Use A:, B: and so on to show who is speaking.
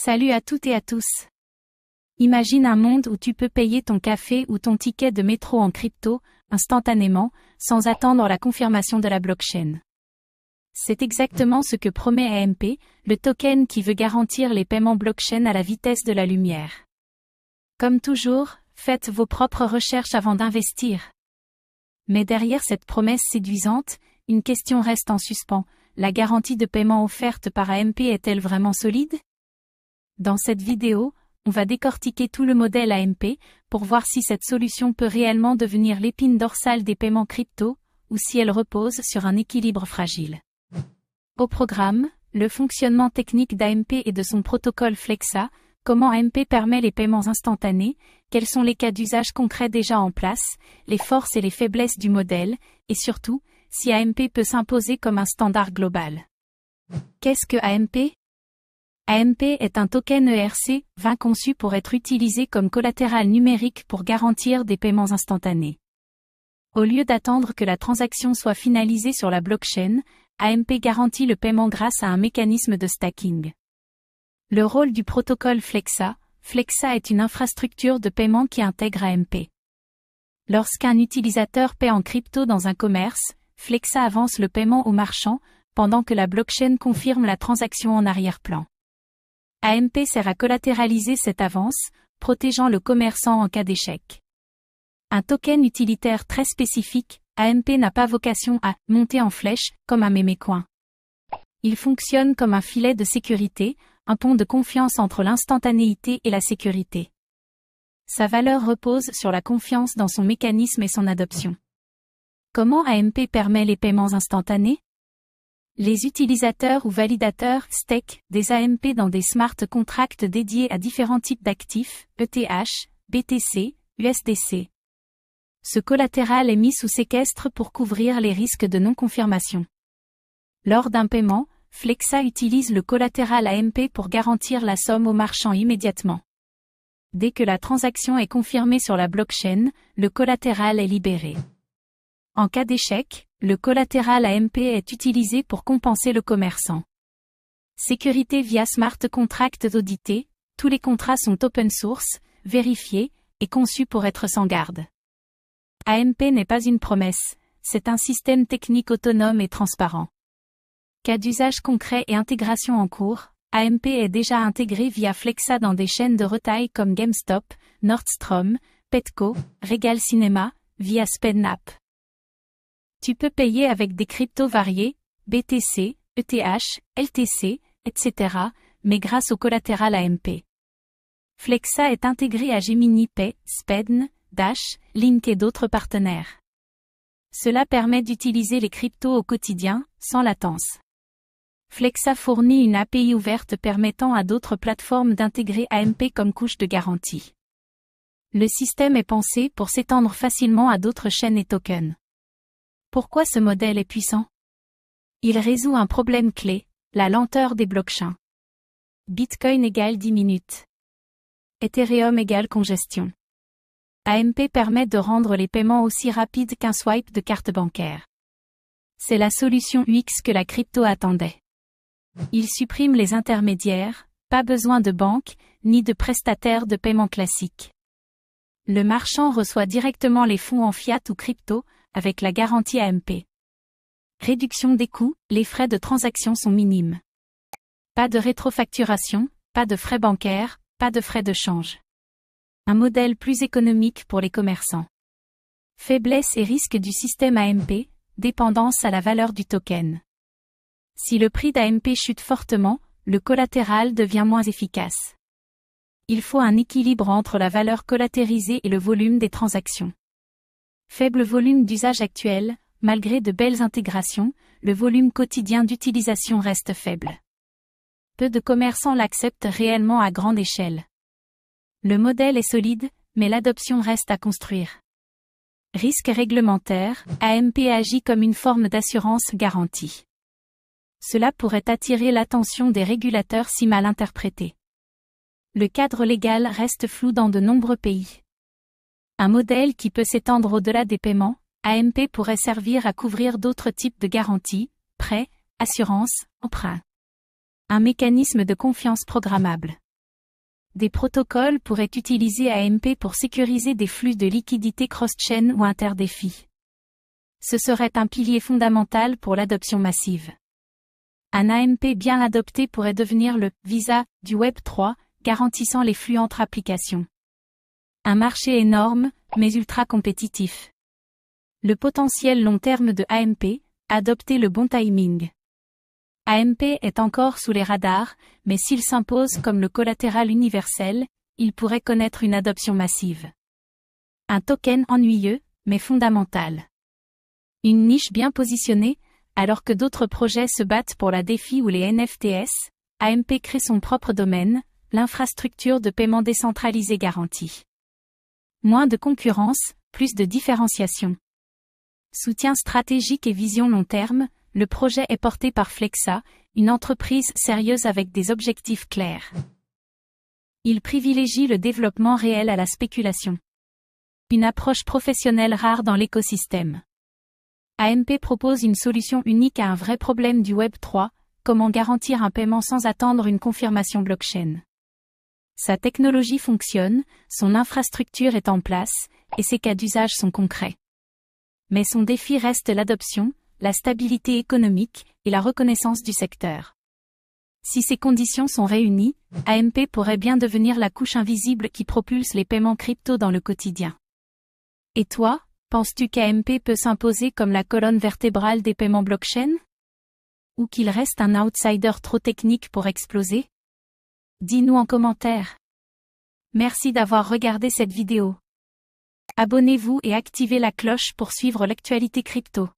A: Salut à toutes et à tous. Imagine un monde où tu peux payer ton café ou ton ticket de métro en crypto, instantanément, sans attendre la confirmation de la blockchain. C'est exactement ce que promet AMP, le token qui veut garantir les paiements blockchain à la vitesse de la lumière. Comme toujours, faites vos propres recherches avant d'investir. Mais derrière cette promesse séduisante, une question reste en suspens. La garantie de paiement offerte par AMP est-elle vraiment solide? Dans cette vidéo, on va décortiquer tout le modèle AMP, pour voir si cette solution peut réellement devenir l'épine dorsale des paiements crypto, ou si elle repose sur un équilibre fragile. Au programme, le fonctionnement technique d'AMP et de son protocole Flexa, comment AMP permet les paiements instantanés, quels sont les cas d'usage concrets déjà en place, les forces et les faiblesses du modèle, et surtout, si AMP peut s'imposer comme un standard global. Qu'est-ce que AMP? AMP est un token ERC20 conçu pour être utilisé comme collatéral numérique pour garantir des paiements instantanés. Au lieu d'attendre que la transaction soit finalisée sur la blockchain, AMP garantit le paiement grâce à un mécanisme de stacking. Le rôle du protocole Flexa est une infrastructure de paiement qui intègre AMP. Lorsqu'un utilisateur paie en crypto dans un commerce, Flexa avance le paiement au marchand, pendant que la blockchain confirme la transaction en arrière-plan. AMP sert à collatéraliser cette avance, protégeant le commerçant en cas d'échec. Un token utilitaire très spécifique, AMP n'a pas vocation à « monter en flèche » comme un mémécoin. Il fonctionne comme un filet de sécurité, un pont de confiance entre l'instantanéité et la sécurité. Sa valeur repose sur la confiance dans son mécanisme et son adoption. Comment AMP permet les paiements instantanés? Les utilisateurs ou validateurs stake des AMP dans des smart contracts dédiés à différents types d'actifs, ETH, BTC, USDC. Ce collatéral est mis sous séquestre pour couvrir les risques de non-confirmation. Lors d'un paiement, Flexa utilise le collatéral AMP pour garantir la somme au marchand immédiatement. Dès que la transaction est confirmée sur la blockchain, le collatéral est libéré. En cas d'échec, le collatéral AMP est utilisé pour compenser le commerçant. Sécurité via smart contracts audités, tous les contrats sont open source, vérifiés, et conçus pour être sans garde. AMP n'est pas une promesse, c'est un système technique autonome et transparent. Cas d'usage concret et intégration en cours, AMP est déjà intégré via Flexa dans des chaînes de retail comme GameStop, Nordstrom, Petco, Regal Cinéma, via SpendApp. Tu peux payer avec des cryptos variés, BTC, ETH, LTC, etc., mais grâce au collatéral AMP. Flexa est intégré à Gemini Pay, Spedn, Dash, Link et d'autres partenaires. Cela permet d'utiliser les cryptos au quotidien, sans latence. Flexa fournit une API ouverte permettant à d'autres plateformes d'intégrer AMP comme couche de garantie. Le système est pensé pour s'étendre facilement à d'autres chaînes et tokens. Pourquoi ce modèle est puissant? Il résout un problème clé, la lenteur des blockchains. Bitcoin égale 10 minutes. Ethereum égale congestion. AMP permet de rendre les paiements aussi rapides qu'un swipe de carte bancaire. C'est la solution UX que la crypto attendait. Il supprime les intermédiaires, pas besoin de banque, ni de prestataires de paiement classique. Le marchand reçoit directement les fonds en fiat ou crypto, avec la garantie AMP. Réduction des coûts, les frais de transaction sont minimes. Pas de rétrofacturation, pas de frais bancaires, pas de frais de change. Un modèle plus économique pour les commerçants. Faiblesse et risque du système AMP, dépendance à la valeur du token. Si le prix d'AMP chute fortement, le collatéral devient moins efficace. Il faut un équilibre entre la valeur collatérisée et le volume des transactions. Faible volume d'usage actuel, malgré de belles intégrations, le volume quotidien d'utilisation reste faible. Peu de commerçants l'acceptent réellement à grande échelle. Le modèle est solide, mais l'adoption reste à construire. Risque réglementaire, AMP agit comme une forme d'assurance garantie. Cela pourrait attirer l'attention des régulateurs si mal interprété. Le cadre légal reste flou dans de nombreux pays. Un modèle qui peut s'étendre au-delà des paiements, AMP pourrait servir à couvrir d'autres types de garanties, prêts, assurances, emprunts. Un mécanisme de confiance programmable. des protocoles pourraient utiliser AMP pour sécuriser des flux de liquidités cross-chain ou inter-défis. Ce serait un pilier fondamental pour l'adoption massive. Un AMP bien adopté pourrait devenir le « Visa » du Web3, garantissant les flux entre applications. Un marché énorme, mais ultra compétitif. Le potentiel long terme de AMP, adopter le bon timing. AMP est encore sous les radars, mais s'il s'impose comme le collatéral universel, il pourrait connaître une adoption massive. Un token ennuyeux, mais fondamental. Une niche bien positionnée, alors que d'autres projets se battent pour la DeFi ou les NFTs, AMP crée son propre domaine, l'infrastructure de paiement décentralisée garantie. Moins de concurrence, plus de différenciation. Soutien stratégique et vision long terme, le projet est porté par Flexa, une entreprise sérieuse avec des objectifs clairs. Il privilégie le développement réel à la spéculation. Une approche professionnelle rare dans l'écosystème. AMP propose une solution unique à un vrai problème du Web3, comment garantir un paiement sans attendre une confirmation blockchain. Sa technologie fonctionne, son infrastructure est en place, et ses cas d'usage sont concrets. Mais son défi reste l'adoption, la stabilité économique et la reconnaissance du secteur. Si ces conditions sont réunies, AMP pourrait bien devenir la couche invisible qui propulse les paiements crypto dans le quotidien. Et toi, penses-tu qu'AMP peut s'imposer comme la colonne vertébrale des paiements blockchain? Ou qu'il reste un outsider trop technique pour exploser? Dis-nous en commentaire. Merci d'avoir regardé cette vidéo. Abonnez-vous et activez la cloche pour suivre l'actualité crypto.